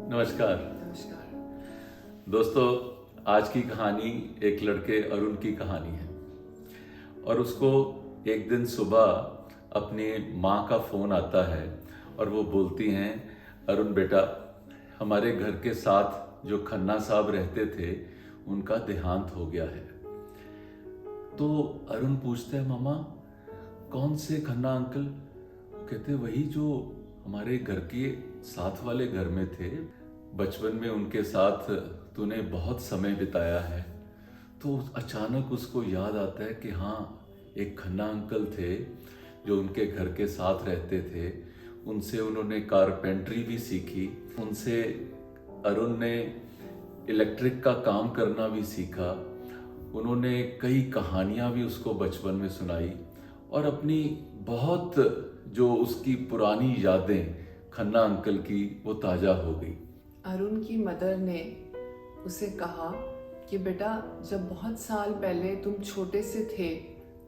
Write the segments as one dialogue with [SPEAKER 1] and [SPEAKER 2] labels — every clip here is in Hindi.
[SPEAKER 1] नमस्कार
[SPEAKER 2] नमस्कार।
[SPEAKER 1] दोस्तों, आज की कहानी एक लड़के अरुण की कहानी है। और उसको एक दिन सुबह अपनी माँ का फ़ोन आता है और वो बोलती हैं, अरुण बेटा, हमारे घर के साथ जो खन्ना साहब रहते थे उनका देहांत हो गया है। तो अरुण पूछता है, मामा कौन से खन्ना अंकल? कहते वही जो हमारे घर के साथ वाले घर में थे, बचपन में उनके साथ तूने बहुत समय बिताया है। तो अचानक उसको याद आता है कि हाँ, एक खन्ना अंकल थे जो उनके घर के साथ रहते थे। उनसे उन्होंने कारपेंट्री भी सीखी, उनसे अरुण ने इलेक्ट्रिक का काम करना भी सीखा। उन्होंने कई कहानियाँ भी उसको बचपन में सुनाई और अपनी बहुत जो उसकी पुरानी यादें खन्ना अंकल की वो ताज़ा हो गई।
[SPEAKER 2] अरुण की मदर ने उसे कहा कि बेटा, जब बहुत साल पहले तुम छोटे से थे,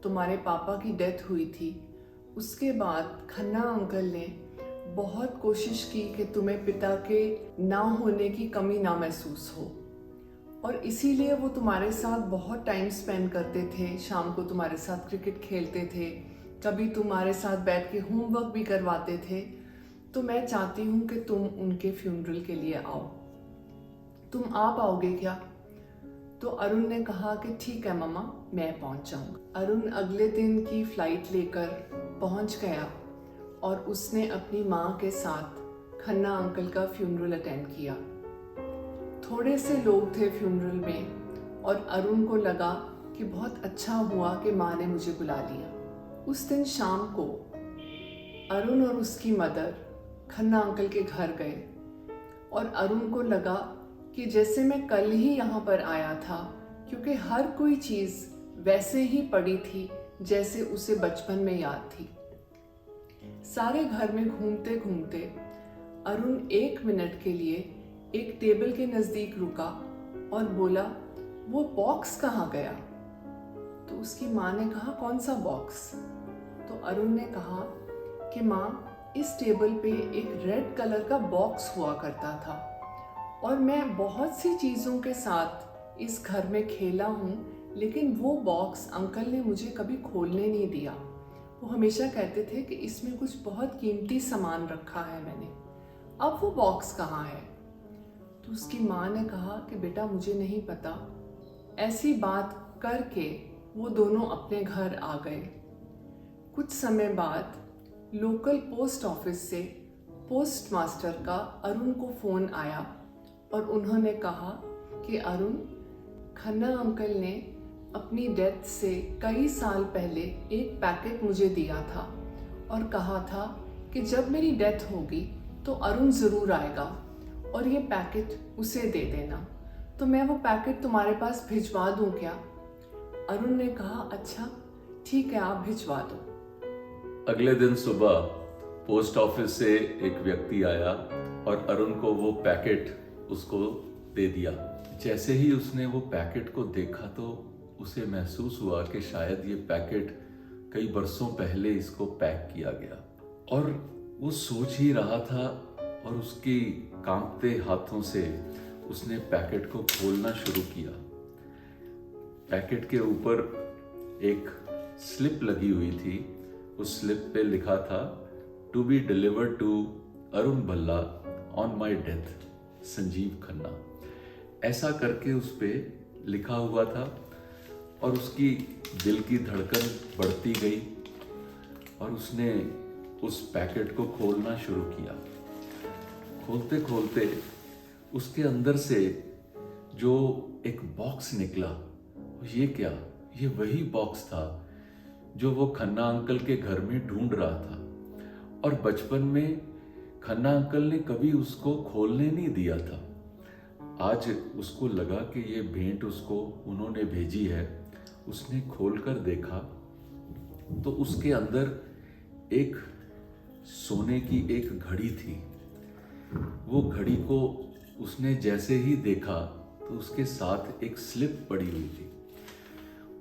[SPEAKER 2] तुम्हारे पापा की डेथ हुई थी। उसके बाद खन्ना अंकल ने बहुत कोशिश की कि तुम्हें पिता के ना होने की कमी ना महसूस हो, और इसीलिए वो तुम्हारे साथ बहुत टाइम स्पेंड करते थे। शाम को तुम्हारे साथ क्रिकेट खेलते थे, कभी तुम्हारे साथ बैठ के होमवर्क भी करवाते थे। तो मैं चाहती हूँ कि तुम उनके फ्यूनरल के लिए आओ। तुम आ पाओगे क्या? तो अरुण ने कहा कि ठीक है मम्मा, मैं पहुँच जाऊँगा। अरुण अगले दिन की फ़्लाइट लेकर पहुँच गया और उसने अपनी माँ के साथ खन्ना अंकल का फ्यूनरल अटेंड किया। थोड़े से लोग थे फ्यूनरल में और अरुण को लगा कि बहुत अच्छा हुआ कि माँ ने मुझे बुला लिया। उस दिन शाम को अरुण और उसकी मदर खन्ना अंकल के घर गए और अरुण को लगा कि जैसे मैं कल ही यहाँ पर आया था, क्योंकि हर कोई चीज़ वैसे ही पड़ी थी जैसे उसे बचपन में याद थी। सारे घर में घूमते घूमते अरुण 1 मिनट के लिए एक टेबल के नज़दीक रुका और बोला, वो बॉक्स कहाँ गया? तो उसकी माँ ने कहा, कौन सा बॉक्स? तो अरुण ने कहा कि माँ, इस टेबल पे एक रेड कलर का बॉक्स हुआ करता था और मैं बहुत सी चीज़ों के साथ इस घर में खेला हूँ, लेकिन वो बॉक्स अंकल ने मुझे कभी खोलने नहीं दिया। वो हमेशा कहते थे कि इसमें कुछ बहुत कीमती सामान रखा है मैंने। अब वो बॉक्स कहाँ है? तो उसकी माँ ने कहा कि बेटा, मुझे नहीं पता। ऐसी बात करके वो दोनों अपने घर आ गए। कुछ समय बाद लोकल पोस्ट ऑफिस से पोस्ट मास्टर का अरुण को फ़ोन आया और उन्होंने कहा कि अरुण, खन्ना अंकल ने अपनी डेथ से कई साल पहले एक पैकेट मुझे दिया था और कहा था कि जब मेरी डेथ होगी तो अरुण ज़रूर आएगा और ये पैकेट उसे दे देना। तो मैं वो पैकेट तुम्हारे पास भिजवा दूँ क्या? अरुण ने कहा, अच्छा ठीक है, आप भिजवा दो।
[SPEAKER 1] अगले दिन सुबह पोस्ट ऑफिस से एक व्यक्ति आया और अरुण को वो पैकेट उसको दे दिया। जैसे ही उसने वो पैकेट को देखा तो उसे महसूस हुआ कि शायद ये पैकेट कई बरसों पहले इसको पैक किया गया। और वो सोच ही रहा था और उसकी कांपते हाथों से उसने पैकेट को खोलना शुरू किया। पैकेट के ऊपर एक स्लिप लगी हुई थी। उस स्लिप पे लिखा था, to be delivered to Arun Bhalla on my death, Sanjeev Khanna. ऐसा करके उस पे लिखा हुआ था और उसकी दिल की धड़कन बढ़ती गई और उसने उस पैकेट को खोलना शुरू किया। खोलते खोलते उसके अंदर से जो एक बॉक्स निकला, ये क्या? ये वही बॉक्स था जो वो खन्ना अंकल के घर में ढूंढ रहा था और बचपन में खन्ना अंकल ने कभी उसको खोलने नहीं दिया था। आज उसको लगा कि ये भेंट उसको उन्होंने भेजी है। उसने खोलकर देखा तो उसके अंदर एक सोने की एक घड़ी थी। वो घड़ी को उसने जैसे ही देखा तो उसके साथ एक स्लिप पड़ी हुई थी।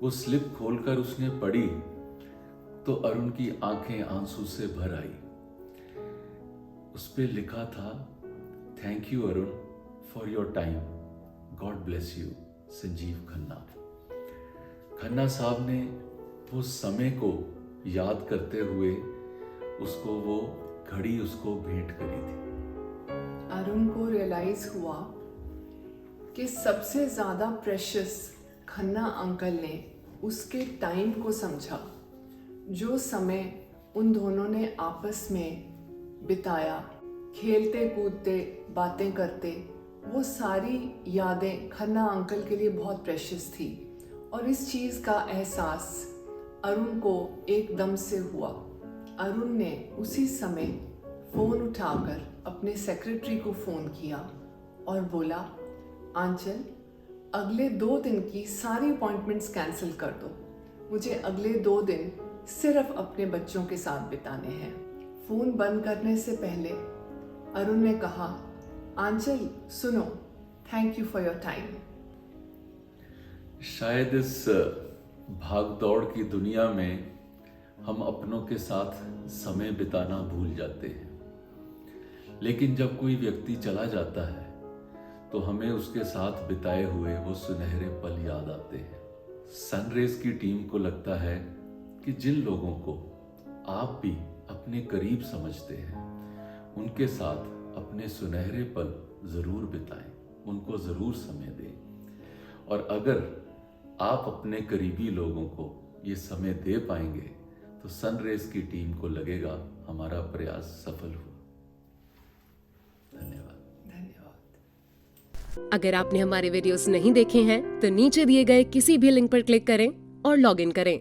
[SPEAKER 1] वो स्लिप खोलकर उसने पढ़ी तो अरुण की आंखें आंसू से भर आई। उस पे लिखा था, thank you Arun for your time, God bless you. Sanjeev Khanna. Khanna साहब ने वो समय को याद करते हुए उसको वो घड़ी उसको भेंट करी थी।
[SPEAKER 2] अरुण को रियलाइज हुआ कि सबसे ज़्यादा प्रेशियस खन्ना अंकल ने उसके टाइम को समझा। जो समय उन दोनों ने आपस में बिताया, खेलते कूदते बातें करते, वो सारी यादें खन्ना अंकल के लिए बहुत प्रेशियस थी। और इस चीज़ का एहसास अरुण को एकदम से हुआ। अरुण ने उसी समय फ़ोन उठाकर अपने सेक्रेटरी को फ़ोन किया और बोला, आंचल अगले 2 दिन की सारी अपॉइंटमेंट्स कैंसिल कर दो, मुझे अगले 2 दिन सिर्फ अपने बच्चों के साथ बिताने हैं। फ़ोन बंद करने से पहले अरुण ने कहा, आंचल सुनो, thank you for your time.
[SPEAKER 1] शायद इस भाग दौड़ की दुनिया में हम अपनों के साथ समय बिताना भूल जाते हैं, लेकिन जब कोई व्यक्ति चला जाता है तो हमें उसके साथ बिताए हुए वो सुनहरे पल याद आते हैं। सनरेज की टीम को लगता है कि जिन लोगों को आप भी अपने करीब समझते हैं, उनके साथ अपने सुनहरे पल जरूर बिताएं, उनको जरूर समय दें। और अगर आप अपने करीबी लोगों को ये समय दे पाएंगे तो सनरेज की टीम को लगेगा हमारा प्रयास सफल हुआ। धन्यवाद।
[SPEAKER 3] अगर आपने हमारे वीडियोस नहीं देखे हैं तो नीचे दिए गए किसी भी लिंक पर क्लिक करें और लॉग इन करें।